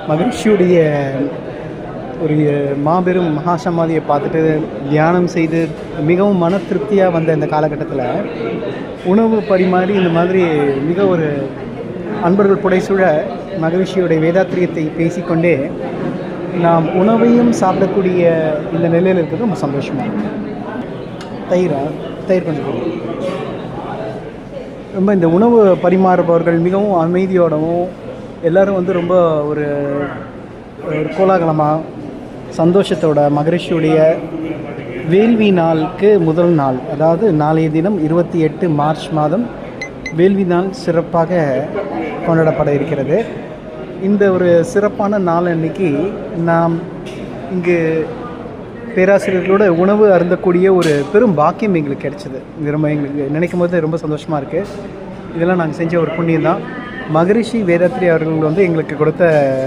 மகிழ்ச்சியுடைய ஒரு மாபெரும் மகாசமாதியை பார்த்துட்டு தியானம் செய்து மிகவும் மன திருப்தியாக வந்த இந்த காலகட்டத்தில் உணவு பரிமாறி இந்த மாதிரி மிக ஒரு அன்பர்கள் புடைசூழ மகிழ்ச்சியுடைய வேதாத்திரியத்தை பேசிக்கொண்டே நாம் உணவையும் சாப்பிடக்கூடிய இந்த நிலையில் இருக்கிறது ரொம்ப சந்தோஷமாக இருக்குது. தயிர் கொஞ்சம் போதும். ரொம்ப இந்த உணவு பரிமாறுபவர்கள் மிகவும் அமைதியோடவும் எல்லோரும் வந்து ரொம்ப ஒரு கோலாகலமாக சந்தோஷத்தோட மகிழ்ச்சியுடைய வேள்வி நாளுக்கு முதல் நாள், அதாவது நாளைய தினம் 28 மார்ச் மாதம் வேள்வி நாள் சிறப்பாக கொண்டாடப்பட இருக்கிறது. இந்த ஒரு சிறப்பான நாள் அன்னைக்கு நாம் இங்கு பேராசிரியர்களோட உணவு அருந்தக்கூடிய ஒரு பெரும் பாக்கியம் எங்களுக்கு கிடைச்சிது. இது ரொம்ப எங்களுக்கு நினைக்கும் போது ரொம்ப சந்தோஷமாக இருக்குது. இதெல்லாம் நாங்கள் செஞ்ச ஒரு புண்ணியம் தான். மகரிஷி வேதாத்ரி அவர்கள் வந்து எங்களுக்கு கொடுத்த